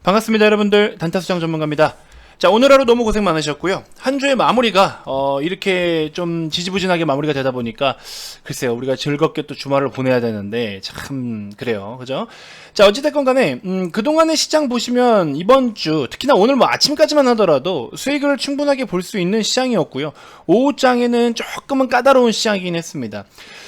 반갑습니다 여러분들, 단타수장 전문가입니다. 자, 오늘 하루 너무 고생 많으셨고요. 한 주의 마무리가 이렇게 좀 지지부진하게 마무리가 되다 보니까 글쎄요, 우리가 즐겁게 또 주말을 보내야 되는데 참 그래요, 그죠? 자, 어찌됐건 간에 그동안의 시장 보시면 이번 주 특히나 오늘 뭐 아침까지만 하더라도 수익을 충분하게 볼 수 있는 시장이었고요. 오후장에는 조금은 까다로운 시장이긴 했습니다.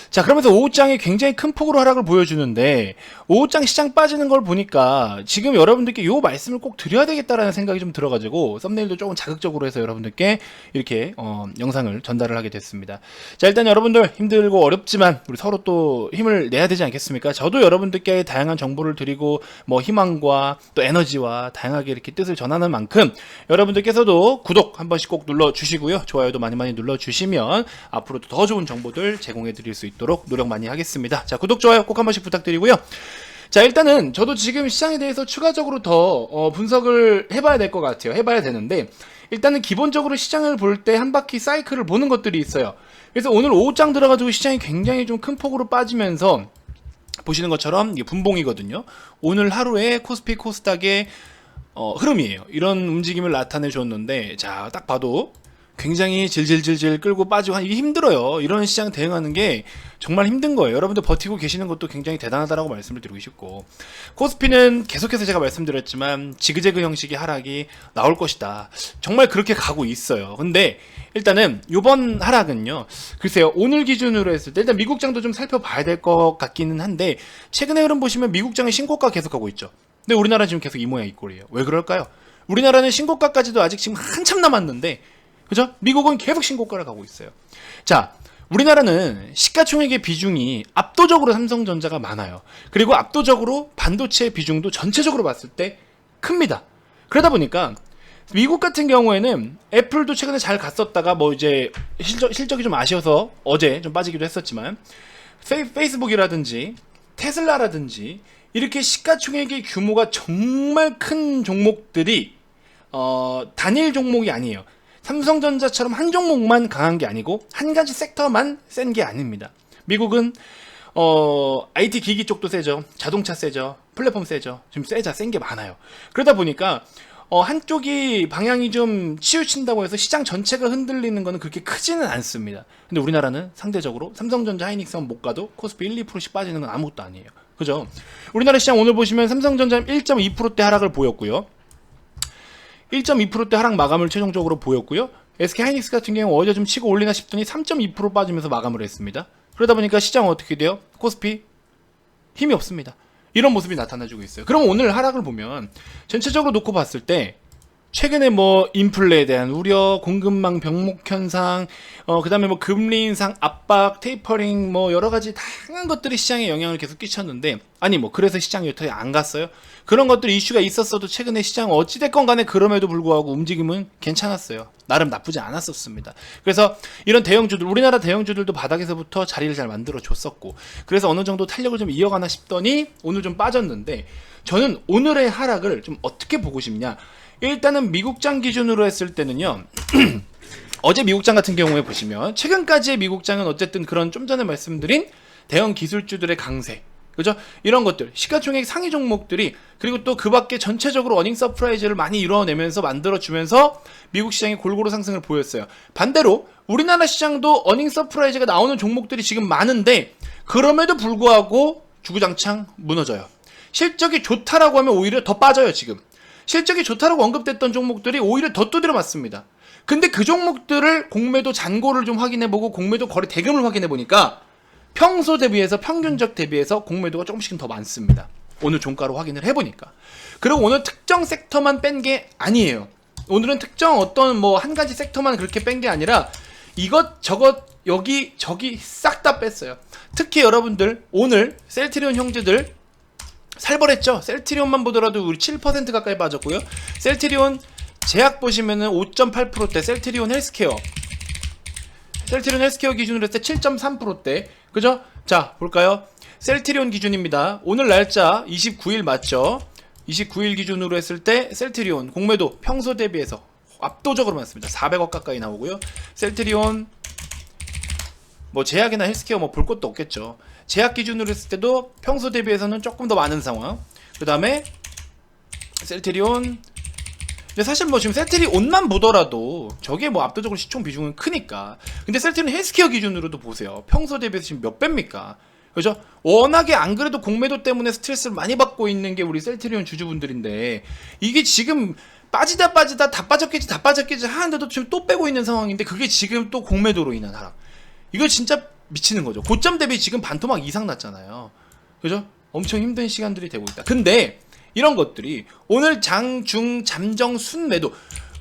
자, 그러면서 오후장에 굉장히 큰 폭으로 하락을 보여주는데 오후장 시장 빠지는 걸 보니까 지금 여러분들께 요 말씀을 꼭 드려야 되겠다라는 생각이 좀 들어가지고 썸네일도 조금 자극적으로 해서 여러분들께 이렇게 영상을 전달을 하게 됐습니다. 자, 일단 여러분들 힘들고 어렵지만 우리 서로 또 힘을 내야 되지 않겠습니까? 저도 여러분들께 다양한 정보를 드리고 뭐 희망과 또 에너지와 다양하게 이렇게 뜻을 전하는 만큼 여러분들께서도 구독 한 번씩 꼭 눌러주시고요. 좋아요도 많이 눌러주시면 앞으로도 더 좋은 정보들 제공해 드릴 수 있도록 노력 많이 하겠습니다. 자, 구독, 좋아요 꼭 한 번씩 부탁드리고요. 자, 일단은 저도 지금 시장에 대해서 추가적으로 더 분석을 해봐야 될 것 같아요. 해봐야 되는데 일단은 기본적으로 시장을 볼 때 한 바퀴 사이클을 보는 것들이 있어요. 그래서 오늘 오후장 들어가지고 시장이 굉장히 좀 큰 폭으로 빠지면서 보시는 것처럼 이게 분봉이거든요. 오늘 하루에 코스피 코스닥의 흐름이에요. 이런 움직임을 나타내 줬는데, 자, 딱 봐도 굉장히 질질질질 끌고 빠지고 이게 힘들어요. 이런 시장 대응하는 게 정말 힘든 거예요. 여러분들 버티고 계시는 것도 굉장히 대단하다라고 말씀을 드리고 싶고, 코스피는 계속해서 제가 말씀드렸지만 지그재그 형식의 하락이 나올 것이다. 정말 그렇게 가고 있어요. 근데 일단은 요번 하락은요, 글쎄요, 오늘 기준으로 했을 때 일단 미국장도 좀 살펴봐야 될 것 같기는 한데 최근의 흐름 보시면 미국장이 신고가 계속하고 있죠. 근데 우리나라 지금 계속 이 모양 이 꼴이에요. 왜 그럴까요? 우리나라는 신고가까지도 아직 지금 한참 남았는데, 그죠? 미국은 계속 신고가를 가고 있어요. 자, 우리나라는 시가총액의 비중이 압도적으로 삼성전자가 많아요. 그리고 압도적으로 반도체의 비중도 전체적으로 봤을 때 큽니다. 그러다 보니까 미국 같은 경우에는 애플도 최근에 잘 갔었다가 뭐 이제 실적이 좀 아쉬워서 어제 좀 빠지기도 했었지만, 페이스북이라든지 테슬라라든지 이렇게 시가총액의 규모가 정말 큰 종목들이 단일 종목이 아니에요. 삼성전자처럼 한 종목만 강한 게 아니고 한 가지 섹터만 센 게 아닙니다. 미국은 IT 기기 쪽도 세죠. 자동차 세죠. 플랫폼 세죠. 좀 센 게 많아요. 그러다 보니까 한쪽이 방향이 좀 치우친다고 해서 시장 전체가 흔들리는 거는 그렇게 크지는 않습니다. 근데 우리나라는 상대적으로 삼성전자, 하이닉스만 못 가도 코스피 1, 2%씩 빠지는 건 아무것도 아니에요. 그죠? 우리나라 시장 오늘 보시면 삼성전자 1.2%대 하락을 보였고요. 1.2%대 하락 마감을 최종적으로 보였고요. SK 하이닉스 같은 경우 어제 좀 치고 올리나 싶더니 3.2% 빠지면서 마감을 했습니다. 그러다 보니까 시장은 어떻게 돼요? 코스피 힘이 없습니다. 이런 모습이 나타나주고 있어요. 그럼 오늘 하락을 보면 전체적으로 놓고 봤을 때 최근에 뭐 인플레에 대한 우려, 공급망 병목 현상, 그다음에 뭐 금리 인상 압박, 테이퍼링 뭐 여러 가지 다양한 것들이 시장에 영향을 계속 끼쳤는데, 아니 뭐 그래서 시장이 여태까지 안 갔어요? 그런 것들 이슈가 있었어도 최근에 시장 어찌됐건 간에 그럼에도 불구하고 움직임은 괜찮았어요. 나름 나쁘지 않았었습니다. 그래서 이런 대형주들, 우리나라 대형주들도 바닥에서부터 자리를 잘 만들어 줬었고, 그래서 어느 정도 탄력을 좀 이어가나 싶더니 오늘 좀 빠졌는데, 저는 오늘의 하락을 좀 어떻게 보고 싶냐, 일단은 미국장 기준으로 했을 때는요, 어제 미국장 같은 경우에 보시면 최근까지의 미국장은 어쨌든 그런 좀 전에 말씀드린 대형 기술주들의 강세, 그죠? 이런 것들, 시가총액 상위 종목들이, 그리고 또 그 밖에 전체적으로 어닝 서프라이즈를 많이 이뤄내면서 만들어주면서 미국 시장이 골고루 상승을 보였어요. 반대로 우리나라 시장도 어닝 서프라이즈가 나오는 종목들이 지금 많은데 그럼에도 불구하고 주구장창 무너져요. 실적이 좋다라고 하면 오히려 더 빠져요. 지금 실적이 좋다라고 언급됐던 종목들이 오히려 더 두드려 맞습니다. 근데 그 종목들을 공매도 잔고를 좀 확인해보고 공매도 거래 대금을 확인해보니까 평소 대비해서, 평균적 대비해서 공매도가 조금씩은 더 많습니다. 오늘 종가로 확인을 해보니까. 그리고 오늘 특정 섹터만 뺀 게 아니에요. 오늘은 특정 어떤 뭐 한 가지 섹터만 그렇게 뺀 게 아니라 이것저것 여기 저기 싹 다 뺐어요. 특히 여러분들 오늘 셀트리온 형제들 살벌했죠. 셀트리온만 보더라도 우리 7% 가까이 빠졌고요. 셀트리온 제약 보시면은 5.8%대, 셀트리온 헬스케어 기준으로 했을 때 7.3%대, 그죠? 자, 볼까요? 셀트리온 기준입니다. 오늘 날짜 29일 맞죠? 29일 기준으로 했을 때 셀트리온 공매도 평소 대비해서 압도적으로 많습니다. 400억 가까이 나오고요. 셀트리온 뭐 제약이나 헬스케어 뭐 볼 것도 없겠죠. 제약 기준으로 했을 때도 평소 대비해서는 조금 더 많은 상황. 그 다음에 셀트리온. 근데 사실 뭐 지금 셀트리온만 보더라도 저게 뭐 압도적으로 시총 비중은 크니까. 근데 셀트리온 헬스케어 기준으로도 보세요. 평소 대비해서 지금 몇 배입니까? 그죠? 워낙에 안 그래도 공매도 때문에 스트레스를 많이 받고 있는 게 우리 셀트리온 주주분들인데, 이게 지금 빠지다 다 빠졌겠지 하는데도 지금 또 빼고 있는 상황인데, 그게 지금 또 공매도로 인한 하락. 이거 진짜 미치는 거죠. 고점 대비 지금 반토막 이상 났잖아요. 그죠? 엄청 힘든 시간들이 되고 있다. 근데 이런 것들이 오늘 장, 중, 잠정, 순 매도,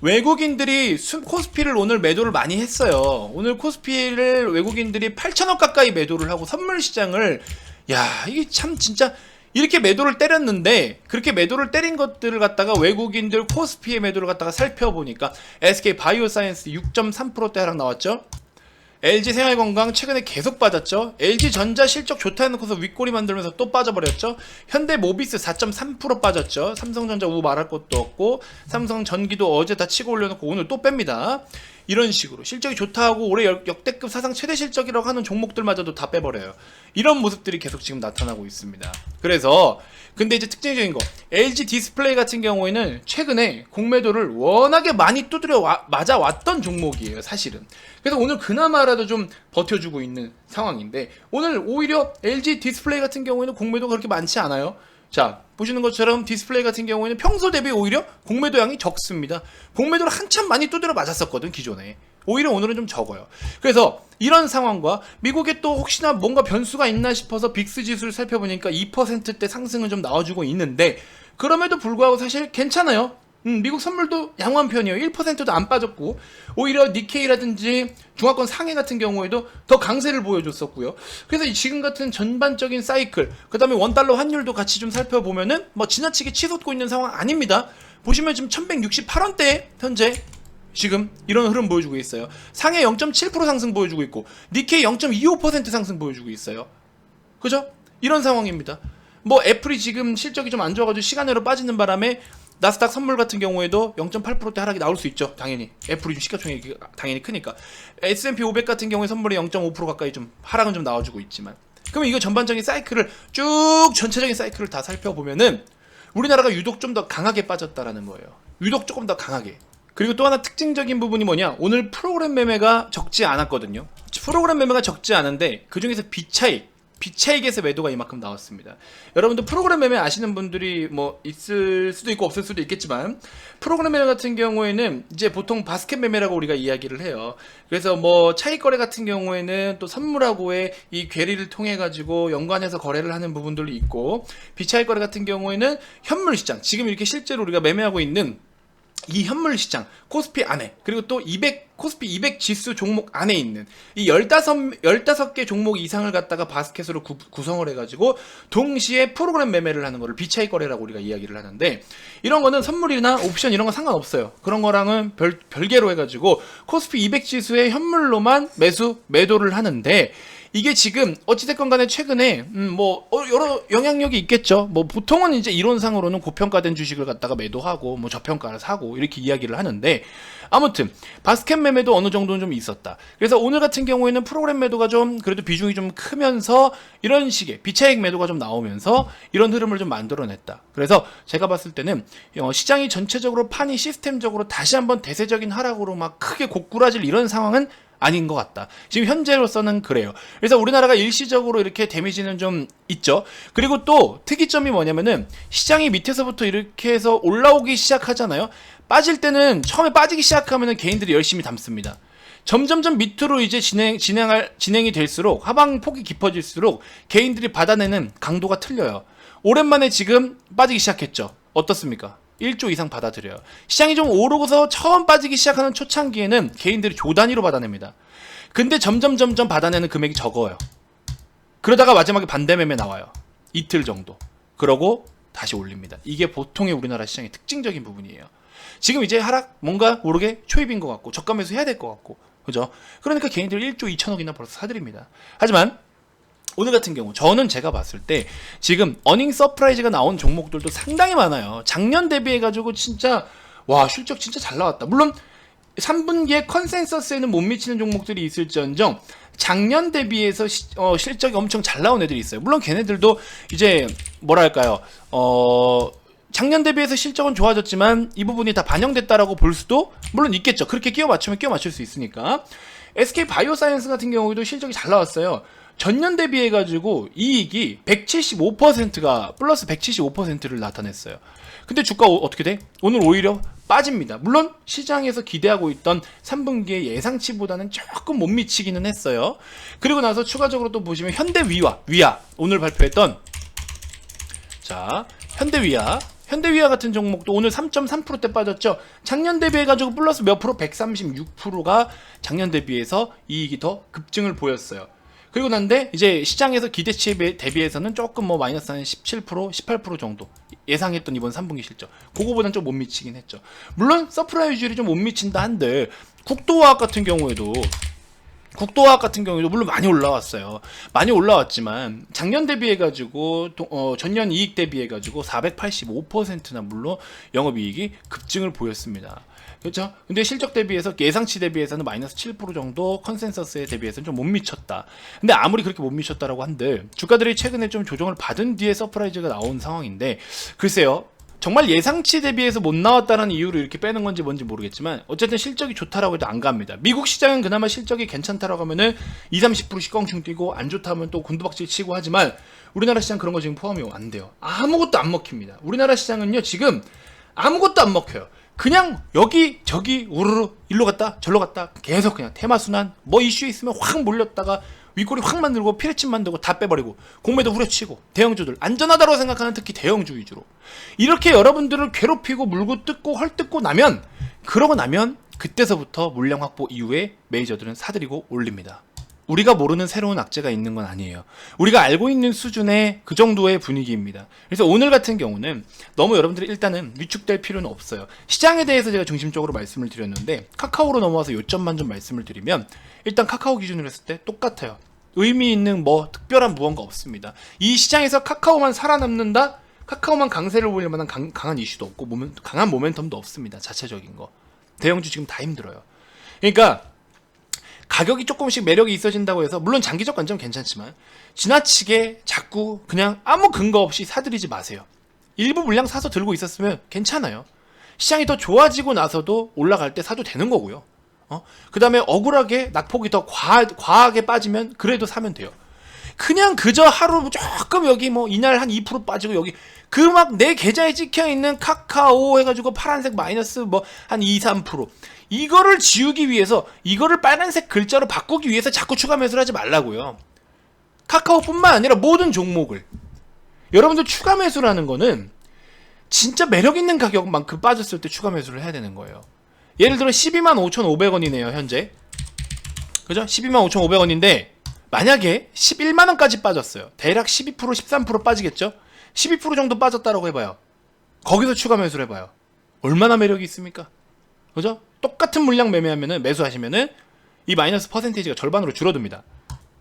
외국인들이 코스피를 오늘 매도를 많이 했어요. 오늘 코스피를 외국인들이 8천억 가까이 매도를 하고 선물 시장을, 야, 이게 참 진짜 이렇게 매도를 때렸는데, 그렇게 매도를 때린 것들을 갖다가 외국인들 코스피의 매도를 갖다가 살펴보니까 SK 바이오사이언스 6.3%대 하락 나왔죠. LG 생활건강 최근에 계속 빠졌죠. LG전자 실적 좋다 해놓고서 윗꼬리 만들면서 또 빠져버렸죠. 현대모비스 4.3% 빠졌죠. 삼성전자 우 말할 것도 없고, 삼성전기도 어제 다 치고 올려놓고 오늘 또 뺍니다. 이런 식으로 실적이 좋다 하고 올해 역대급 사상 최대 실적이라고 하는 종목들마저도 다 빼버려요. 이런 모습들이 계속 지금 나타나고 있습니다. 그래서 근데 이제 특징적인 거, LG 디스플레이 같은 경우에는 최근에 공매도를 워낙에 많이 두드려 맞아왔던 종목이에요, 사실은. 그래서 오늘 그나마라도 좀 버텨주고 있는 상황인데, 오늘 오히려 LG 디스플레이 같은 경우에는 공매도가 그렇게 많지 않아요. 자, 보시는 것처럼 디스플레이 같은 경우에는 평소 대비 오히려 공매도 양이 적습니다. 공매도를 한참 많이 두드려 맞았었거든, 기존에. 오히려 오늘은 좀 적어요. 그래서 이런 상황과 미국에 또 혹시나 뭔가 변수가 있나 싶어서 빅스 지수를 살펴보니까 2%대 상승은 좀 나와주고 있는데, 그럼에도 불구하고 사실 괜찮아요. 미국 선물도 양호한 편이에요. 1%도 안 빠졌고, 오히려 니케이라든지 중화권 상해 같은 경우에도 더 강세를 보여줬었고요. 그래서 지금 같은 전반적인 사이클, 그 다음에 원달러 환율도 같이 좀 살펴보면은 뭐 지나치게 치솟고 있는 상황 아닙니다. 보시면 지금 1168원대 현재 지금 이런 흐름 보여주고 있어요. 상해 0.7% 상승 보여주고 있고, 니케이 0.25% 상승 보여주고 있어요. 그죠? 이런 상황입니다. 뭐 애플이 지금 실적이 좀 안 좋아가지고 시간으로 빠지는 바람에 나스닥 선물 같은 경우에도 0.8%대 하락이 나올 수 있죠. 당연히 애플이 좀 시가총액이 당연히 크니까. S&P 500 같은 경우에 선물이 0.5% 가까이 좀 하락은 좀 나와주고 있지만, 그러면 이거 전반적인 사이클을 쭉 전체적인 사이클을 다 살펴보면은 우리나라가 유독 좀 더 강하게 빠졌다라는 거예요. 유독 조금 더 강하게. 그리고 또 하나 특징적인 부분이 뭐냐, 오늘 프로그램 매매가 적지 않았거든요. 프로그램 매매가 적지 않은데 그 중에서 비차익에서 매도가 이만큼 나왔습니다. 여러분들 프로그램 매매 아시는 분들이 뭐 있을 수도 있고 없을 수도 있겠지만, 프로그램 매매 같은 경우에는 이제 보통 바스켓 매매라고 우리가 이야기를 해요. 그래서 뭐 차익 거래 같은 경우에는 또 선물하고의 이 괴리를 통해 가지고 연관해서 거래를 하는 부분들이 있고, 비차익 거래 같은 경우에는 현물 시장, 지금 이렇게 실제로 우리가 매매하고 있는 이 현물 시장, 코스피 안에, 그리고 또 코스피 200 지수 종목 안에 있는 이 15개 종목 이상을 갖다가 바스켓으로 구성을 해가지고 동시에 프로그램 매매를 하는 거를 비차익 거래라고 우리가 이야기를 하는데, 이런 거는 선물이나 옵션 이런 거 상관없어요. 그런 거랑은 별개로 해가지고 코스피 200 지수의 현물로만 매도를 하는데, 이게 지금 어찌됐건 간에 최근에 뭐 여러 영향력이 있겠죠. 뭐 보통은 이제 이론상으로는 고평가된 주식을 갖다가 매도하고 뭐 저평가를 사고 이렇게 이야기를 하는데, 아무튼 바스켓 매매도 어느 정도는 좀 있었다. 그래서 오늘 같은 경우에는 프로그램 매도가 좀 그래도 비중이 좀 크면서 이런 식의 비차익 매도가 좀 나오면서 이런 흐름을 좀 만들어냈다. 그래서 제가 봤을 때는 시장이 전체적으로 판이 시스템적으로 다시 한번 대세적인 하락으로 막 크게 고꾸라질 이런 상황은 아닌 것 같다. 지금 현재로서는 그래요. 그래서 우리나라가 일시적으로 이렇게 데미지는 좀 있죠. 그리고 또 특이점이 뭐냐면은 시장이 밑에서부터 이렇게 해서 올라오기 시작하잖아요. 빠질 때는 처음에 빠지기 시작하면은 개인들이 열심히 담습니다. 점점점 밑으로 이제 진행이 될수록, 하방 폭이 깊어질수록 개인들이 받아내는 강도가 틀려요. 오랜만에 지금 빠지기 시작했죠. 어떻습니까? 1조 이상 받아들여요. 시장이 좀 오르고서 처음 빠지기 시작하는 초창기에는 개인들이 조 단위로 받아냅니다. 근데 점점 받아내는 금액이 적어요. 그러다가 마지막에 반대 매매 나와요. 이틀 정도. 그러고 다시 올립니다. 이게 보통의 우리나라 시장의 특징적인 부분이에요. 지금 이제 하락 뭔가 모르게 초입인 것 같고 저가 매수 해야 될 것 같고, 그죠? 그러니까 개인들 1조 2천억이나 벌써 사드립니다. 하지만 오늘 같은 경우 저는 제가 봤을 때 지금 어닝 서프라이즈가 나온 종목들도 상당히 많아요. 작년 대비해가지고 진짜 와, 실적 진짜 잘 나왔다. 물론 3분기에 컨센서스에는 못 미치는 종목들이 있을지언정 작년 대비해서 실적이 엄청 잘 나온 애들이 있어요. 물론 걔네들도 이제 뭐랄까요, 작년 대비해서 실적은 좋아졌지만 이 부분이 다 반영됐다라고 볼 수도 물론 있겠죠. 그렇게 끼워 맞추면 끼워 맞출 수 있으니까. SK 바이오사이언스 같은 경우에도 실적이 잘 나왔어요. 전년 대비해가지고 이익이 175%가 플러스 175%를 나타냈어요. 근데 주가 어떻게 돼? 오늘 오히려 빠집니다. 물론 시장에서 기대하고 있던 3분기의 예상치보다는 조금 못 미치기는 했어요. 그리고 나서 추가적으로 또 보시면 현대위아 오늘 발표했던 자 현대위아 같은 종목도 오늘 3.3%대 빠졌죠. 작년 대비해가지고 플러스 몇 프로? 136%가 작년 대비해서 이익이 더 급증을 보였어요. 그리고 난데 이제 시장에서 기대치에 대비해서는 조금 뭐 마이너스 한 17%, 18% 정도 예상했던 이번 3분기 실적. 그거보다는 좀 못 미치긴 했죠. 물론 서프라이즈율이 좀 못 미친다 한들 국도화학 같은 경우에도 물론 많이 올라왔어요. 많이 올라왔지만 작년 대비해가지고 전년 이익 대비해가지고 485%나 물론 영업이익이 급증을 보였습니다. 그렇죠? 근데 실적 대비해서 예상치 대비해서는 마이너스 7% 정도 컨센서스에 대비해서는 좀 못 미쳤다. 근데 아무리 그렇게 못 미쳤다라고 한들 주가들이 최근에 좀 조정을 받은 뒤에 서프라이즈가 나온 상황인데 글쎄요. 정말 예상치 대비해서 못 나왔다는 이유로 이렇게 빼는 건지 뭔지 모르겠지만 어쨌든 실적이 좋다라고 해도 안 갑니다. 미국 시장은 그나마 실적이 괜찮다라고 하면은 20-30%씩 껑충 뛰고 안 좋다면 또 곤두박질 치고 하지만 우리나라 시장 그런 거 지금 포함이 안 돼요. 아무것도 안 먹힙니다. 우리나라 시장은요 지금 아무것도 안 먹혀요. 그냥 여기 저기 우르르 일로 갔다 절로 갔다 계속 그냥 테마순환 뭐 이슈 있으면 확 몰렸다가 윗꼬리 확 만들고 피레침 만들고 다 빼버리고 공매도 후려치고 대형주들 안전하다고 생각하는 특히 대형주 위주로 이렇게 여러분들을 괴롭히고 물고 뜯고 헐뜯고 나면 그러고 나면 그때서부터 물량 확보 이후에 메이저들은 사들이고 올립니다. 우리가 모르는 새로운 악재가 있는 건 아니에요. 우리가 알고 있는 수준의 그 정도의 분위기입니다. 그래서 오늘 같은 경우는 너무 여러분들이 일단은 위축될 필요는 없어요. 시장에 대해서 제가 중심적으로 말씀을 드렸는데 카카오로 넘어와서 요점만 좀 말씀을 드리면 일단 카카오 기준으로 했을 때 똑같아요. 의미 있는 뭐 특별한 무언가 없습니다. 이 시장에서 카카오만 살아남는다? 카카오만 강세를 보일 만한 강한 이슈도 없고 강한 모멘텀도 없습니다. 자체적인 거. 대형주 지금 다 힘들어요. 그러니까 가격이 조금씩 매력이 있어진다고 해서 물론 장기적 관점 괜찮지만 지나치게 자꾸 그냥 아무 근거 없이 사들이지 마세요. 일부 물량 사서 들고 있었으면 괜찮아요. 시장이 더 좋아지고 나서도 올라갈 때 사도 되는 거고요. 그 다음에 억울하게 낙폭이 더 과하게 빠지면 그래도 사면 돼요. 그냥 그저 하루 조금 여기 뭐 이날 한 2% 빠지고 여기 그 막 내 계좌에 찍혀있는 카카오 해가지고 파란색 마이너스 뭐 한 2-3% 이거를 지우기 위해서 이거를 빨간색 글자로 바꾸기 위해서 자꾸 추가 매수를 하지 말라고요. 카카오뿐만 아니라 모든 종목을 여러분들 추가 매수를 하는 거는 진짜 매력 있는 가격만큼 빠졌을 때 추가 매수를 해야 되는 거예요. 예를 들어 125,500원이네요 현재. 그죠? 125,500원인데 만약에 11만원까지 빠졌어요. 대략 12% 13% 빠지겠죠? 12% 정도 빠졌다라고 해봐요. 거기서 추가 매수를 해봐요. 얼마나 매력이 있습니까? 그죠? 똑같은 물량 매매하면은 매수하시면은 이 마이너스 퍼센테이지가 절반으로 줄어듭니다.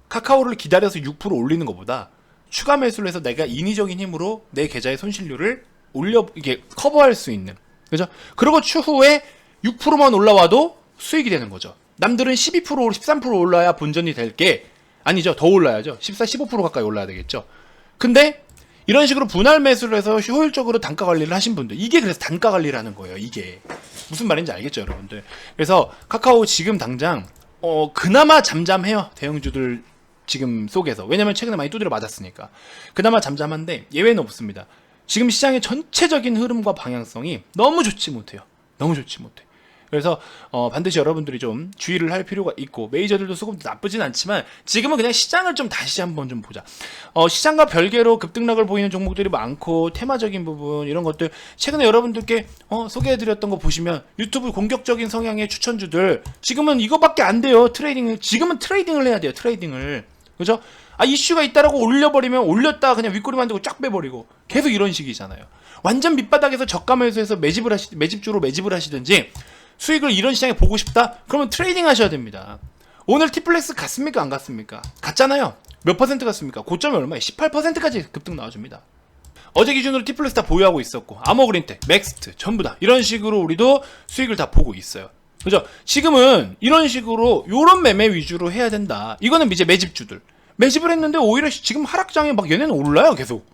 카카오를 기다려서 6% 올리는 것보다 추가 매수를 해서 내가 인위적인 힘으로 내 계좌의 손실률을 이게 커버할 수 있는. 그죠? 그리고 추후에 6%만 올라와도 수익이 되는 거죠. 남들은 12% 13% 올라야 본전이 될 게 아니죠. 더 올라야죠. 14, 15% 가까이 올라야 되겠죠. 근데 이런 식으로 분할 매수를 해서 효율적으로 단가 관리를 하신 분들, 이게 그래서 단가 관리를 하는 거예요. 이게 무슨 말인지 알겠죠, 여러분들? 그래서 카카오 지금 당장 그나마 잠잠해요. 대형주들 지금 속에서. 왜냐면 최근에 많이 두드려 맞았으니까. 그나마 잠잠한데 예외는 없습니다. 지금 시장의 전체적인 흐름과 방향성이 너무 좋지 못해요. 너무 좋지 못해. 그래서 반드시 여러분들이 좀 주의를 할 필요가 있고, 메이저들도 수급도 나쁘진 않지만 지금은 그냥 시장을 좀 다시 한번 좀 보자. 시장과 별개로 급등락을 보이는 종목들이 많고 테마적인 부분 이런 것들 최근에 여러분들께 소개해드렸던 거 보시면 유튜브 공격적인 성향의 추천주들 지금은 이거밖에 안 돼요. 지금은 트레이딩을 해야 돼요. 트레이딩을. 그죠? 이슈가 있다라고 올려버리면 올렸다가 그냥 윗꼬리 만들고 쫙 빼버리고 계속 이런 식이잖아요. 완전 밑바닥에서 저가 매수해서 매집주로 매집을 하시든지 수익을 이런 시장에 보고 싶다? 그러면 트레이딩 하셔야 됩니다. 오늘 티플렉스 갔습니까? 안 갔습니까? 갔잖아요. 몇 퍼센트 갔습니까? 고점이 얼마예요? 18%까지 급등 나와줍니다. 어제 기준으로 티플렉스 다 보유하고 있었고 아머그린텍, 맥스트 전부 다 이런 식으로 우리도 수익을 다 보고 있어요. 그죠? 지금은 이런 식으로 요런 매매 위주로 해야 된다. 이거는 이제 매집주들 매집을 했는데 오히려 지금 하락장에 막 얘네는 올라요. 계속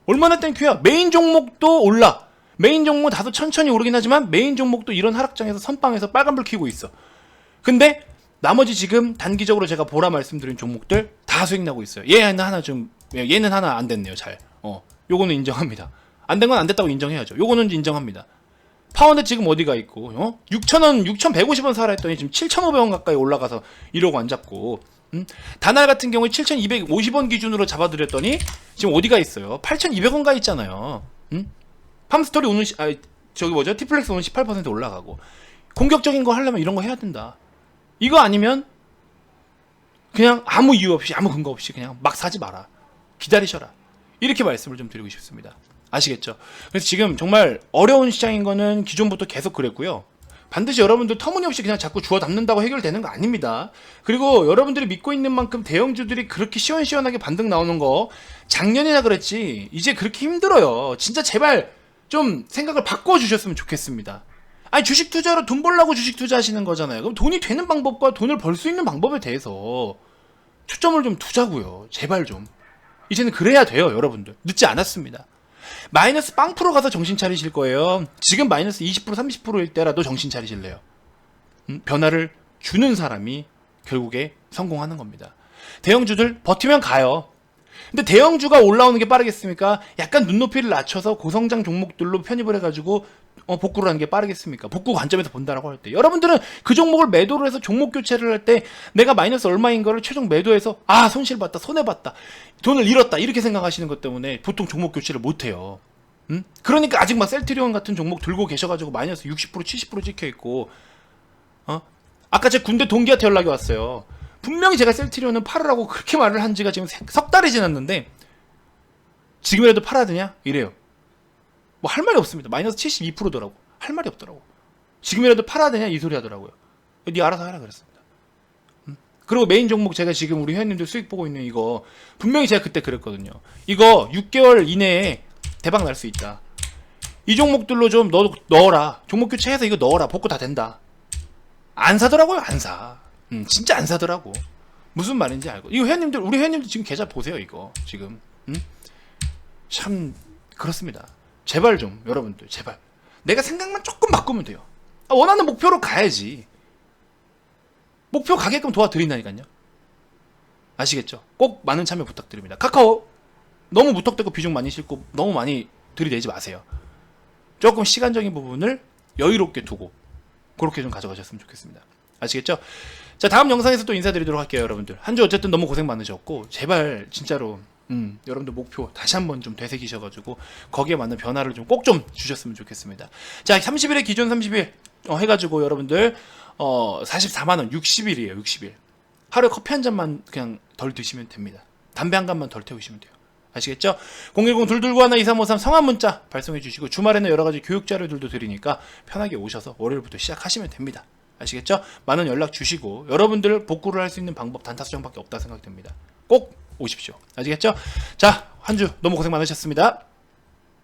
얼마나 땡큐야. 메인 종목도 올라. 메인 종목 다소 천천히 오르긴 하지만 메인 종목도 이런 하락장에서 선빵에서 빨간불 켜고 있어. 근데 나머지 지금 단기적으로 제가 보라 말씀드린 종목들 다 수익 나고 있어요. 얘는 하나 안 됐네요. 잘. 요거는 인정합니다. 안 된 건 안 됐다고 인정해야죠. 요거는 인정합니다. 파운드 지금 어디가 있고 6,000원, 6,150원 사라 했더니 지금 7,500원 가까이 올라가서 이러고 안 잡고 다날 같은 경우에 7,250원 기준으로 잡아드렸더니 지금 어디가 있어요? 8,200원 가 있잖아요. 팜스토리 오는 티플렉스 오는 18% 올라가고 공격적인 거 하려면 이런 거 해야 된다. 이거 아니면 그냥 아무 이유 없이 아무 근거 없이 그냥 막 사지 마라. 기다리셔라. 이렇게 말씀을 좀 드리고 싶습니다. 아시겠죠? 그래서 지금 정말 어려운 시장인 거는 기존부터 계속 그랬고요. 반드시 여러분들 터무니없이 그냥 자꾸 주워 담는다고 해결되는 거 아닙니다. 그리고 여러분들이 믿고 있는 만큼 대형주들이 그렇게 시원시원하게 반등 나오는 거 작년이나 그랬지 이제 그렇게 힘들어요. 진짜 제발 좀 생각을 바꿔주셨으면 좋겠습니다. 아니 주식 투자로 돈 벌려고 주식 투자하시는 거잖아요. 그럼 돈이 되는 방법과 돈을 벌 수 있는 방법에 대해서 초점을 좀 두자고요. 제발 좀. 이제는 그래야 돼요. 여러분들. 늦지 않았습니다. 마이너스 빵 프로 가서 정신 차리실 거예요. 지금 마이너스 20% 30%일 때라도 정신 차리실래요. 변화를 주는 사람이 결국에 성공하는 겁니다. 대형주들 버티면 가요. 근데 대형주가 올라오는 게 빠르겠습니까? 약간 눈높이를 낮춰서 고성장 종목들로 편입을 해가지고 복구를 하는 게 빠르겠습니까? 복구 관점에서 본다라고 할 때 여러분들은 그 종목을 매도를 해서 종목 교체를 할 때 내가 마이너스 얼마인 거를 최종 매도해서 손실봤다 손해봤다 돈을 잃었다 이렇게 생각하시는 것 때문에 보통 종목 교체를 못해요. 그러니까 아직 막 셀트리온 같은 종목 들고 계셔가지고 마이너스 60% 70% 찍혀있고 아까 제 군대 동기한테 연락이 왔어요. 분명히 제가 셀트리온은 팔으라고 그렇게 말을 한 지가 지금 석 달이 지났는데 지금이라도 팔아야 되냐? 이래요. 뭐 할 말이 없습니다. 마이너스 72%더라고. 할 말이 없더라고. 지금이라도 팔아야 되냐? 이 소리 하더라고요. 네 알아서 하라 그랬습니다. 그리고 메인 종목 제가 지금 우리 회원님들 수익 보고 있는 이거 분명히 제가 그때 그랬거든요. 이거 6개월 이내에 대박 날 수 있다. 이 종목들로 좀 넣어라. 종목 교체해서 이거 넣어라. 복구 다 된다. 안 사더라고요. 안 사. 진짜 안 사더라고. 무슨 말인지 알고. 이거 회원님들 우리 회원님들 지금 계좌 보세요. 이거 지금 참 그렇습니다. 제발 좀 여러분들 제발 내가 생각만 조금 바꾸면 돼요. 원하는 목표로 가야지. 목표 가게끔 도와드린다니까요. 아시겠죠? 꼭 많은 참여 부탁드립니다. 카카오 너무 무턱대고 비중 많이 싣고 너무 많이 들이대지 마세요. 조금 시간적인 부분을 여유롭게 두고 그렇게 좀 가져가셨으면 좋겠습니다. 아시겠죠? 자, 다음 영상에서 또 인사드리도록 할게요. 여러분들 한 주 어쨌든 너무 고생 많으셨고 제발 진짜로 여러분들 목표 다시 한번 좀 되새기셔가지고 거기에 맞는 변화를 좀 꼭 좀 주셨으면 좋겠습니다. 자, 30일에 기존 30일 해가지고 여러분들 44만원 60일이에요. 60일 하루에 커피 한 잔만 그냥 덜 드시면 됩니다. 담배 한 갑만 덜 태우시면 돼요. 아시겠죠? 010-221-2353 성함 문자 발송해 주시고 주말에는 여러가지 교육 자료들도 드리니까 편하게 오셔서 월요일부터 시작하시면 됩니다. 아시겠죠? 많은 연락 주시고 여러분들 복구를 할 수 있는 방법 단타수정밖에 없다 생각됩니다. 꼭 오십시오. 아시겠죠? 자, 한 주 너무 고생 많으셨습니다.